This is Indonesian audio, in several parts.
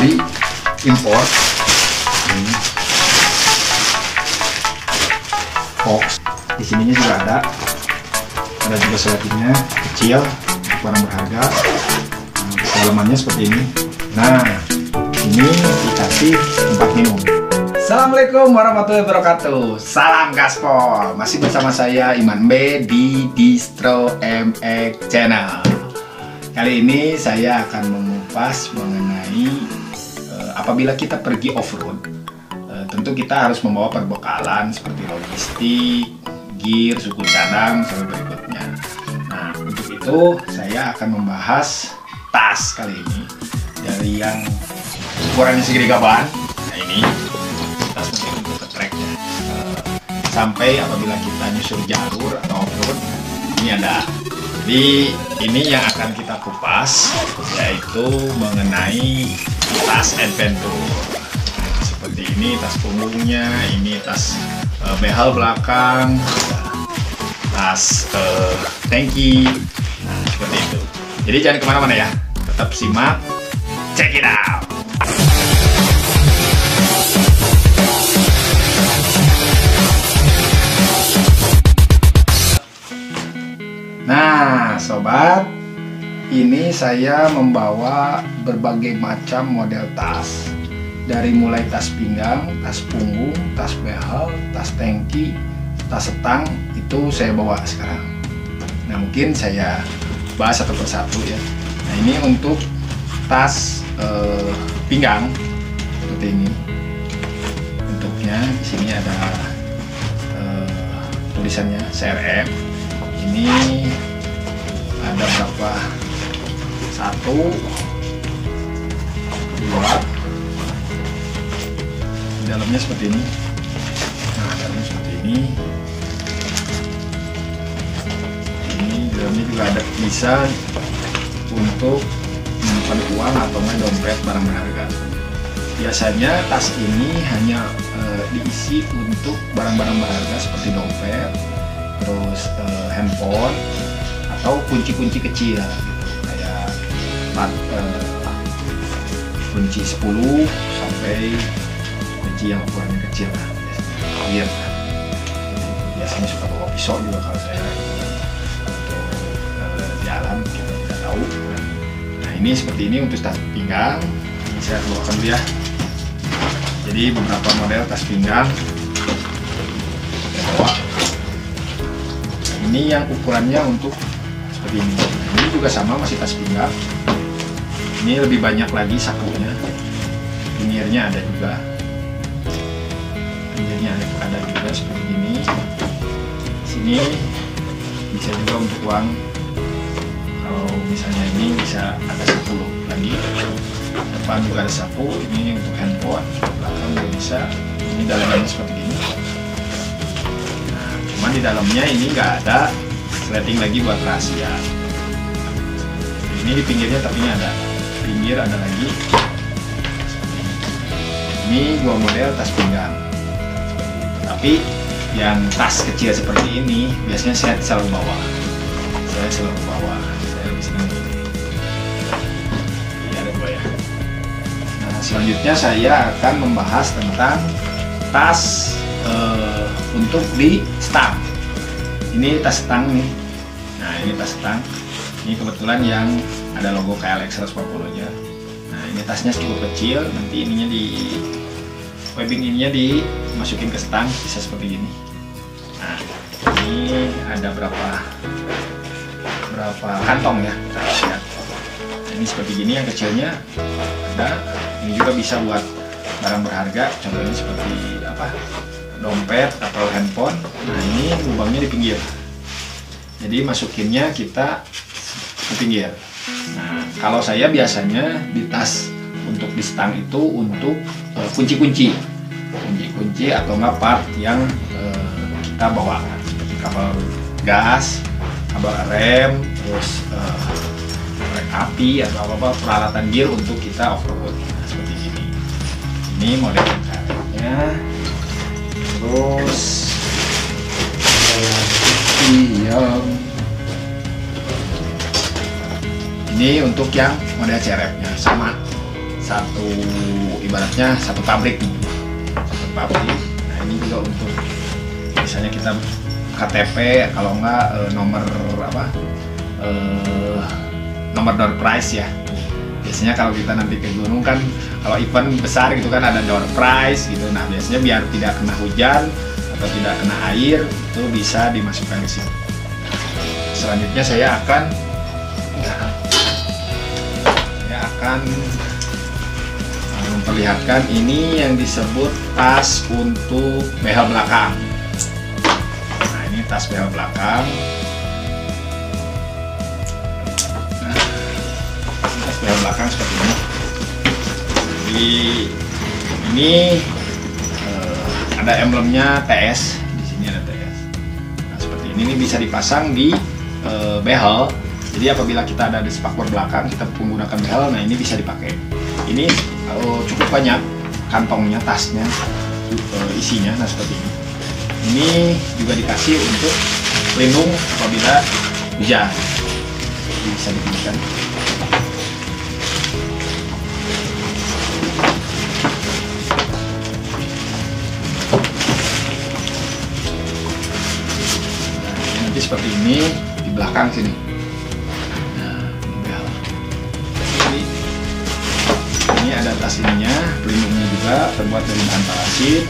beli impor. Ini Fox. Di sininya juga ada juga selotipnya kecil, barang berharga. Dalamannya seperti ini. Nah, ini dikasih tempat minum. Assalamualaikum warahmatullahi wabarakatuh. Salam gaspol. Masih bersama saya Iman B di Distro MX Channel. Kali ini saya akan mengupas mengenai apabila kita pergi off-road, tentu kita harus membawa perbekalan seperti logistik, gear, suku cadang, sampai berikutnya. Nah, untuk itu saya akan membahas tas kali ini dari yang ukurannya segede gaban. Nah, ini tas untuk ke tracknya, sampai apabila kita nyusur jalur atau off-road, ini ada. Jadi ini yang akan kita kupas, yaitu mengenai tas adventure. Seperti ini tas punggungnya, ini tas behel belakang, tas tangki. Nah, seperti itu. Jadi jangan kemana-mana ya, tetap simak, check it out. Nah sobat, ini saya membawa berbagai macam model tas, dari mulai tas pinggang, tas punggung, tas behel, tas tangki, tas setang, itu saya bawa sekarang. Nah mungkin saya bahas satu persatu ya. Nah ini untuk tas pinggang seperti ini. Bentuknya di sini ada tulisannya CRM. Ini ada berapa? 1, 2, dalamnya seperti ini. Nah, dalamnya seperti ini. Ini dalamnya juga ada, bisa untuk menyimpan uang atau dompet barang berharga. Biasanya tas ini hanya diisi untuk barang-barang berharga seperti dompet, terus handphone atau kunci-kunci kecil gitu, kayak kunci 10 sampai kunci yang ukurannya kecil lah, biasanya biasanya suka bawa pisau juga kalau saya untuk jalan, kita tidak tahu. Nah ini seperti ini untuk tas pinggang. Ini saya keluarkan dulu ya. Jadi beberapa model tas pinggang saya bawa. Ini yang ukurannya untuk seperti ini. Nah, ini juga sama, masih tas pinggang. Ini lebih banyak lagi sakunya. Pinggirnya ada juga. Pinggirnya ada juga seperti ini. Sini bisa juga untuk uang. Kalau misalnya ini bisa ada 10 lagi. Depan juga ada saku. Ini untuk handphone. Belakang juga bisa. Ini dalamnya seperti ini. Cuman di dalamnya ini nggak ada sleting lagi buat rahasia. Ini di pinggirnya tapi ada pinggir, ada lagi. Ini dua model tas pinggang. Tapi yang tas kecil seperti ini biasanya saya selalu bawa. Saya lebih senang ini. Ini ada dua ya. Nah selanjutnya saya akan membahas tentang tas untuk di stang. Ini tas stang nih. Nah ini tas stang. Ini kebetulan yang ada logo KLX 140 nya. Nah ini tasnya cukup kecil. Nanti ininya di webbing ininya dimasukin ke stang, bisa seperti gini. Nah ini ada berapa kantong ya. Kita lihat. Nah, ini seperti gini yang kecilnya ada. Ini juga bisa buat barang berharga. Contohnya seperti apa? Dompet atau handphone. Nah ini lubangnya di pinggir, jadi masukinnya kita ke pinggir. Nah kalau saya biasanya di tas untuk di stang itu untuk kunci-kunci atau enggak part yang kita bawa, seperti kabel gas, kabel rem, terus korek api atau apa peralatan gear untuk kita off-road. Nah, seperti ini. Ini model karetnya. Terus ini untuk yang model cerepnya, sama ibaratnya satu pabrik nih. Satu pabrik. Nah ini juga untuk misalnya kita KTP, kalau enggak nomor door prize ya. Biasanya kalau kita nanti ke gunung kan, kalau event besar gitu kan ada door prize gitu. Nah biasanya biar tidak kena hujan atau tidak kena air, itu bisa dimasukkan ke sini. Selanjutnya saya akan memperlihatkan ini yang disebut tas untuk behel belakang. Nah ini tas behel belakang. Tas behel belakang seperti ini. Jadi ini ada emblemnya TS. Di sini ada TS. Nah seperti ini bisa dipasang di behel. Jadi apabila kita ada di spakbor belakang, kita menggunakan behel, nah ini bisa dipakai. Ini cukup banyak kantongnya, tasnya, isinya, nah seperti ini. Ini juga dikasih untuk pelindung apabila hujan. Jadi bisa digunakan. Nah, nanti seperti ini di belakang sini. Ini ada tas ininya, pelindungnya juga terbuat dari bahan parasit.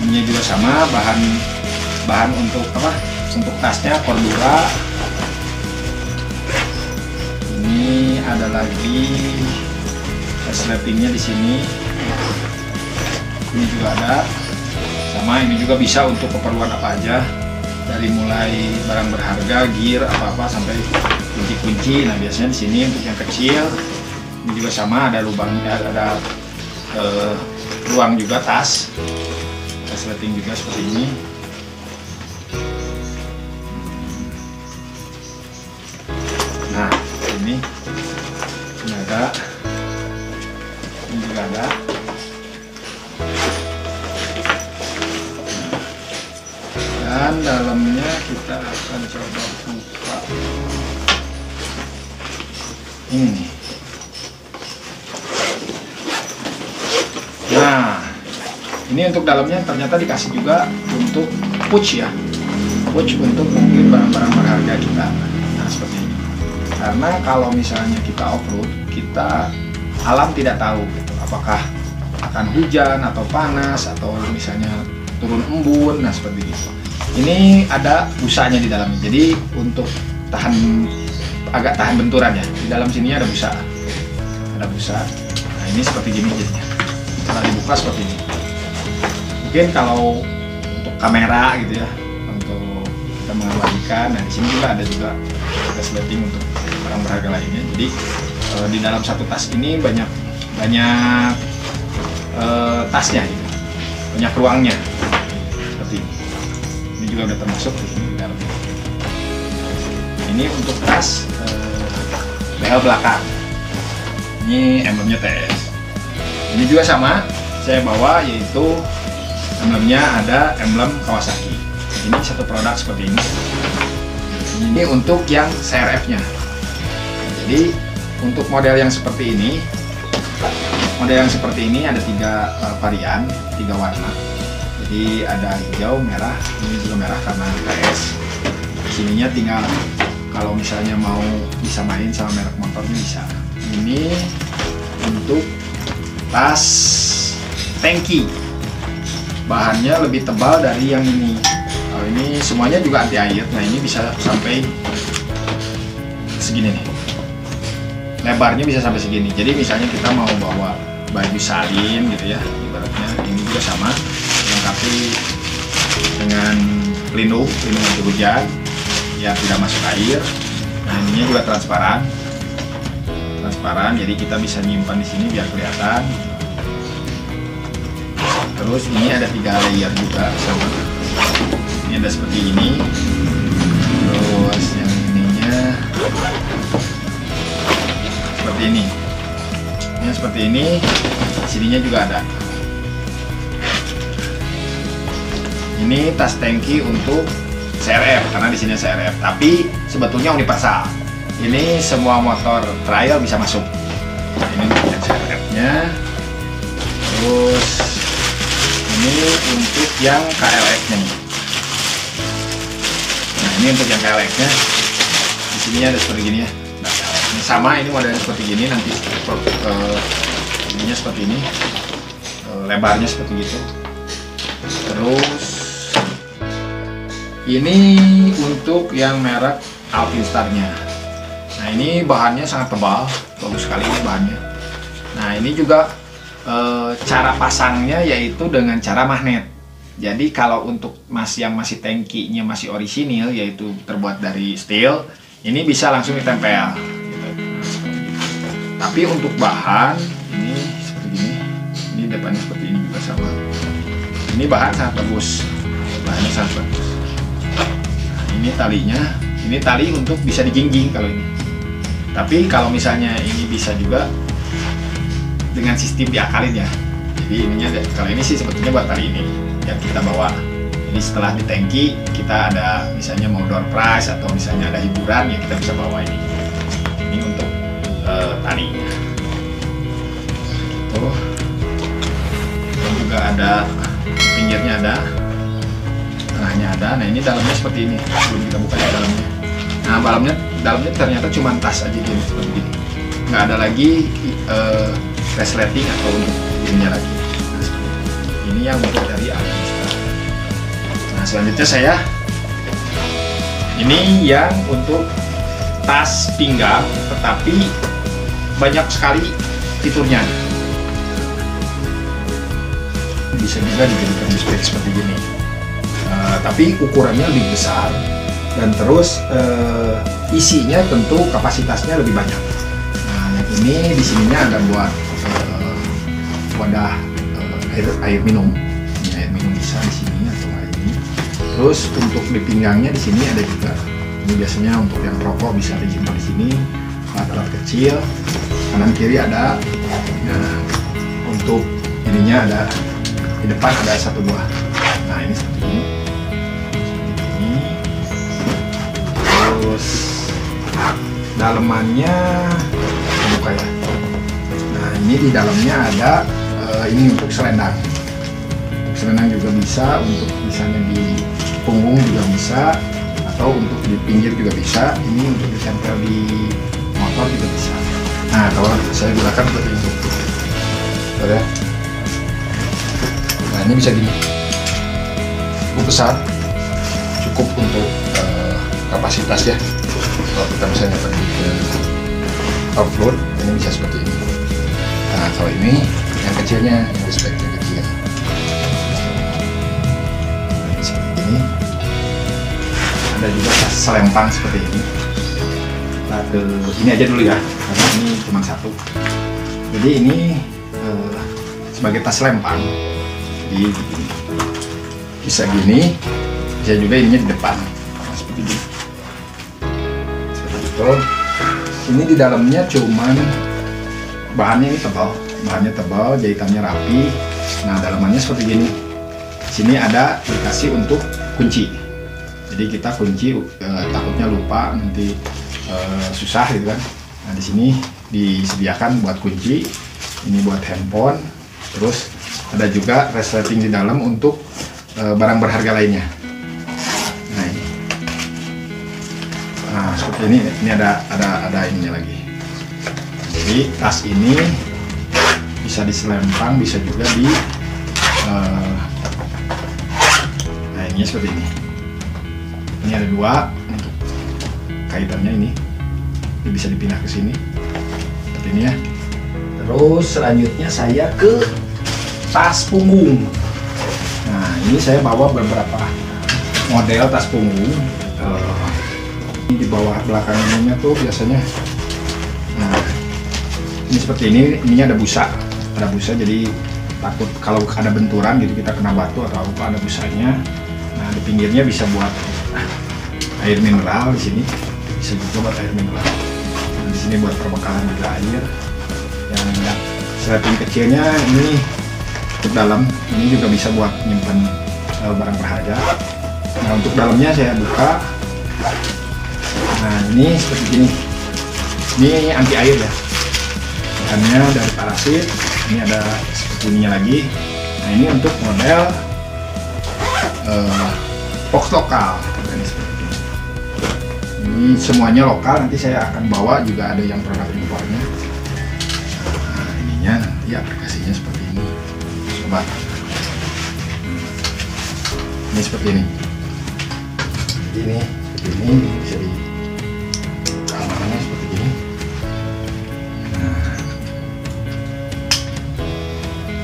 Ininya juga sama, bahan untuk apa? Untuk tasnya Cordura. Ini ada lagi resletingnya di sini. Ini juga ada. Sama, ini juga bisa untuk keperluan apa aja. Dari mulai barang berharga, gear, apa-apa sampai kunci-kunci. Nah, biasanya di sini untuk yang kecil. Ini juga sama, ada lubangnya, ada ruang juga tas resleting juga seperti ini. Nah ini ada, ini juga ada. Dan dalamnya kita akan coba buka ini nih. Nah, ini untuk dalamnya ternyata dikasih juga untuk pouch ya, pouch untuk mungkin barang-barang berharga kita. Nah seperti ini. Karena kalau misalnya kita off-road, kita alam tidak tahu gitu, apakah akan hujan atau panas atau misalnya turun embun. Nah seperti itu. Ini ada busanya di dalamnya. Jadi untuk agak tahan benturan ya. Di dalam sini ada busa, Nah ini seperti gini jadinya. Setelah dibuka seperti ini. Mungkin kalau untuk kamera gitu ya, untuk kita mengabadikan. Nah di sini juga ada resleting untuk barang berharga lainnya. Jadi di dalam satu tas ini banyak tasnya gitu, banyak ruangnya seperti ini. Ini juga udah termasuk di sini di dalamnya. Ini untuk tas behel belakang. Ini emblemnya TS. Ini juga sama, saya bawa, yaitu emblemnya ada emblem Kawasaki. Ini satu produk seperti ini. Ini untuk yang CRF-nya. Jadi untuk model yang seperti ini, ada 3 varian, 3 warna. Jadi ada hijau, merah, ini juga merah karena TS. Sininya tinggal kalau misalnya mau bisa main sama merek motornya bisa. Ini untuk tas tangki, bahannya lebih tebal dari yang ini. Kalau ini semuanya juga anti air. Nah ini bisa sampai segini nih, lebarnya bisa sampai segini. Jadi misalnya kita mau bawa baju salin gitu ya, ibaratnya ini juga sama, dilengkapi dengan pelindung anti hujan ya, tidak masuk air. Nah ininya juga transparan, jadi kita bisa nyimpan di sini biar kelihatan. Terus ini ada 3 layer juga sama. Ini ada seperti ini. Terus yang ininya seperti ini. Ini seperti ini. Sininya juga ada. Ini tas tangki untuk CRF karena di sini CRF. Tapi sebetulnya universal. Ini semua motor trail bisa masuk. Ini untuk yang CRF. magnet-nya. Terus ini untuk yang KLX-nya nih. Nah, ini untuk yang KLX-nya. Di sini ada seperti gini ya. Nah, ini sama, ini modelnya seperti gini, nanti ininya seperti ini, lebarnya seperti gitu. Terus ini untuk yang merek Alpinstar-nya. Nah, ini bahannya sangat tebal, bagus sekali ini bahannya. Nah, ini juga cara pasangnya yaitu dengan cara magnet. Jadi kalau untuk yang masih tankinya masih orisinil, yaitu terbuat dari steel, ini bisa langsung ditempel gitu. Nah, seperti gitu. Tapi untuk bahan ini seperti ini, ini depannya seperti ini juga sama. Ini bahan sangat bagus, bahannya sangat bagus. Nah, ini talinya, ini tali untuk bisa dijingjing kalau ini. Tapi kalau misalnya ini bisa juga dengan sistem diakalin ya. Jadi ininya, kalau ini sih sebetulnya buat tali ini yang kita bawa. Ini setelah di tangki kita ada misalnya mau door prize atau misalnya ada hiburan ya, kita bisa bawa ini. Ini untuk talinya. Gitu. Dan juga ada pinggirnya ada, tengahnya ada. Nah, ini dalamnya seperti ini. Belum kita buka ya dalamnya. Nah, dalamnya ternyata cuma tas aja gini seperti ini. Nggak ada lagi resleting atau untuk ininya lagi. Nah, ini yang untuk dari Alpinstar. Nah, selanjutnya ini yang untuk tas pinggang, tetapi banyak sekali fiturnya. Bisa juga dijadikan display seperti gini, tapi ukurannya lebih besar dan terus isinya tentu kapasitasnya lebih banyak. Nah, yang ini di sininya ada buat wadah air minum. Ini air minum bisa di sini atau ini. Terus untuk di pinggangnya di sini ada juga. Ini biasanya untuk yang rokok bisa disimpan di sini. Alat-alat kecil. Kanan kiri ada. Nah, untuk ininya ada di depan ada satu buah. Nah, ini seperti ini. Seperti ini. Terus dalemannya buka ya. Nah, ini di dalamnya ada ini untuk selendang. Untuk selendang juga bisa, untuk misalnya di punggung juga bisa, atau untuk di pinggir juga bisa. Ini untuk ditempel di motor juga bisa. Nah, kalau saya gunakan seperti ini. Ya. Nah, ini bisa gini. Cukup besar, cukup untuk kapasitas ya. Kalau kita misalnya pergi ke off-road, ini bisa seperti ini. Nah, kalau ini yang kecilnya, yang speknya kecil. Nah, seperti ini. Ada juga tas selempang seperti ini. Kita ke ini aja dulu ya, karena ini cuma satu. Jadi ini sebagai tas selempang. Jadi bisa gini, bisa juga ininya di depan. Nah, seperti ini. Seperti itu. Ini di dalamnya cuman bahannya ini tebal, jahitannya rapi. Nah, dalamannya seperti gini. Sini ada dikasih untuk kunci. Jadi kita kunci takutnya lupa nanti susah gitu kan. Nah, di sini disediakan buat kunci. Ini buat handphone. Terus ada juga resleting di dalam untuk barang berharga lainnya. Nah, ini. Nah, seperti ini. Ini ada ininya lagi. Jadi tas ini bisa diselempang, bisa juga di nah, ini seperti ini. Ini ada dua untuk kaitannya ini bisa dipindah ke sini seperti ini ya. Terus selanjutnya saya ke tas punggung. Nah, ini saya bawa beberapa model tas punggung. Ini di bawah belakangnya tuh biasanya. Nah, ini seperti ini, ininya ada busa, jadi takut kalau ada benturan gitu kita kena batu atau apa, ada busanya. Nah, di pinggirnya bisa buat air mineral, di sini bisa juga buat air mineral. Nah, di sini buat perbekalan juga air. Yang sleting kecilnya ini untuk dalam, ini juga bisa buat nyimpan barang berharga. Nah, untuk dalamnya saya buka. Nah, ini seperti ini. Ini anti air ya. bahannya dari Parasit. Ini ada seperti ininya lagi. Nah, ini untuk model box lokal. Ini seperti ini. Ini semuanya lokal. Nanti saya akan bawa juga ada yang produk impornya. Nah, ininya nanti aplikasinya seperti ini, sobat. Ini seperti ini. Ini seperti ini bisa di keamanannya seperti ini. Nah,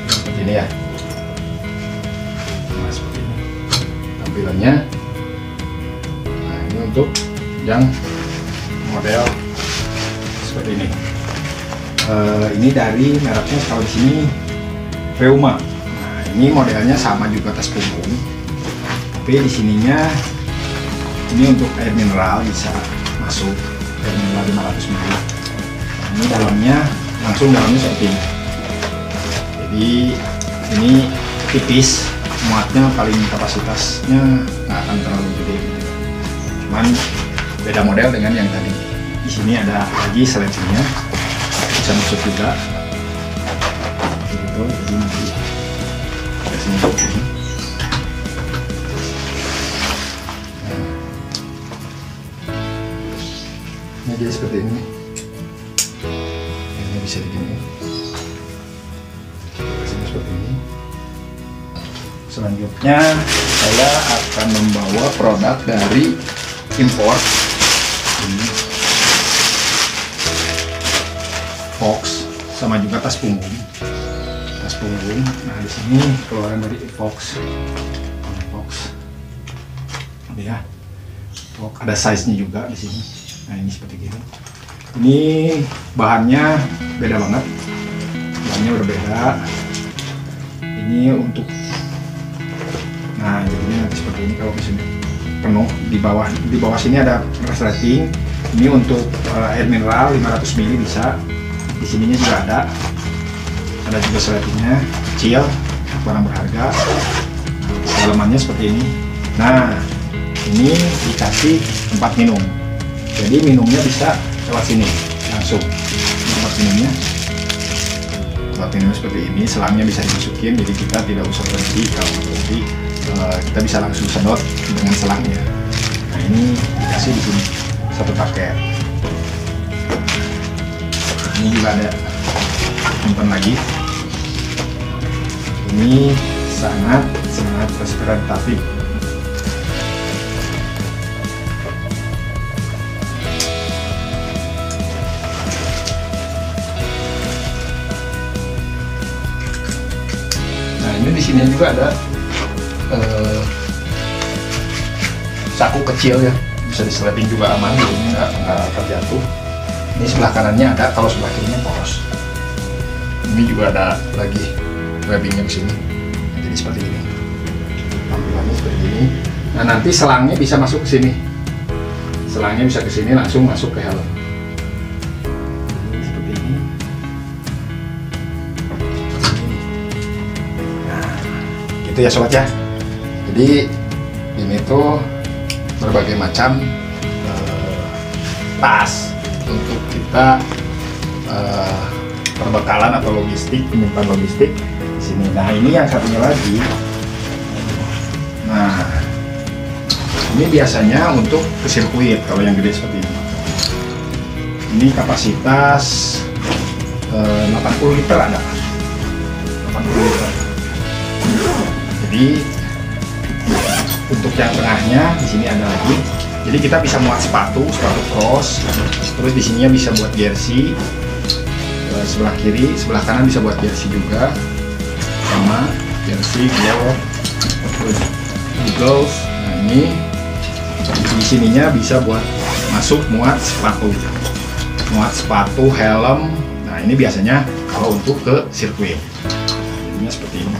seperti ini ya. Nah, seperti ini tampilannya. Nah, ini untuk yang model seperti ini. Ini dari mereknya kalau di sini Reuma. Nah, ini modelnya sama juga tas punggung, tapi di sininya ini untuk air mineral bisa masuk air mineral 500 ml. Nah, ini dalamnya seperti ini. Jadi ini tipis, muatnya paling kapasitasnya nggak akan terlalu gede gitu. Cuman beda model dengan yang tadi. Di sini ada lagi seleksinya, bisa masuk juga. Gitu, jadi nanti kasih masuk ini. Ini jadi seperti ini. Ini bisa digini. Kasih seperti ini. Selanjutnya saya akan membawa produk dari import. Ini Fox, sama juga tas punggung. Nah, di sini keluaran dari Fox. Ini ya. Fox ada size-nya juga di sini. Nah, ini seperti gini. Ini bahannya beda banget. Bahannya berbeda. Ini untuk, nah jadinya nanti seperti ini kalau di sini penuh. Di bawah sini ada resleting. Ini untuk air mineral 500 ml bisa. Di sininya juga ada juga resletingnya kecil, barang berharga. Dalamannya seperti ini. Nah, ini dikasih tempat minum. Jadi minumnya bisa lewat sini langsung. Tempat minumnya seperti ini. Selangnya bisa dimasukin, jadi kita tidak usah berhenti. Kalau berhenti, kita bisa langsung sedot dengan selangnya. Nah, ini dikasih di sini satu paket. Ini juga ada simpan lagi. Ini sangat representatif. Nah, ini di sini juga ada saku kecil ya, bisa disleting juga aman, ini nggak terjatuh. Ini sebelah kanannya ada, kalau sebelah kirinya poros. Ini juga ada lagi webbingnya ke sini. Jadi seperti ini. Tampilannya seperti ini. Nah, nanti selangnya bisa masuk ke sini. Selangnya bisa ke sini langsung masuk ke helm. Seperti ini. Nah, gitu ya sobat ya. Jadi ini tuh berbagai macam tas untuk kita perbekalan atau logistik, penyimpan logistik di sini. Nah, ini yang satunya lagi. Nah, ini biasanya untuk ke sirkuit kalau yang gede seperti ini. Ini kapasitas 80 liter ada. 80 liter. Jadi untuk yang tengahnya di sini ada lagi. Jadi kita bisa muat sepatu cross, terus di sininya bisa buat jersey, sebelah kiri, sebelah kanan bisa buat jersey juga, sama jersey, gloves. Nah, ini di sininya bisa buat masuk muat sepatu, helm. Nah, ini biasanya kalau untuk ke sirkuit. Jadinya seperti ini.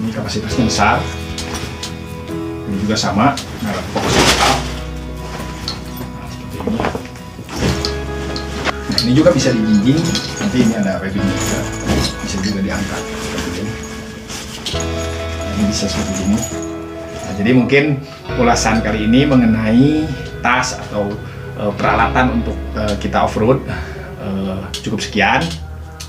Ini kapasitasnya besar. Ini juga sama, merek Fox lokal. Nah, seperti ini. Nah, ini juga bisa dijinjing. Nanti ini ada webbingnya juga, bisa juga diangkat seperti ini. Nah, ini bisa seperti ini. Nah, jadi mungkin ulasan kali ini mengenai tas atau peralatan untuk kita off-road cukup sekian.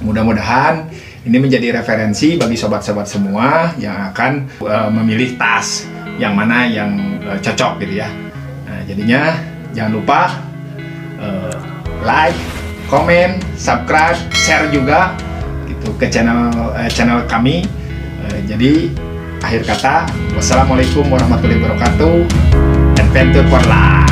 Mudah-mudahan ini menjadi referensi bagi sobat-sobat semua yang akan memilih tas yang mana yang cocok gitu ya. Nah, jadinya jangan lupa like, komen, subscribe, share juga gitu ke channel kami. Jadi akhir kata, wassalamualaikum warahmatullahi wabarakatuh. Adventure for life.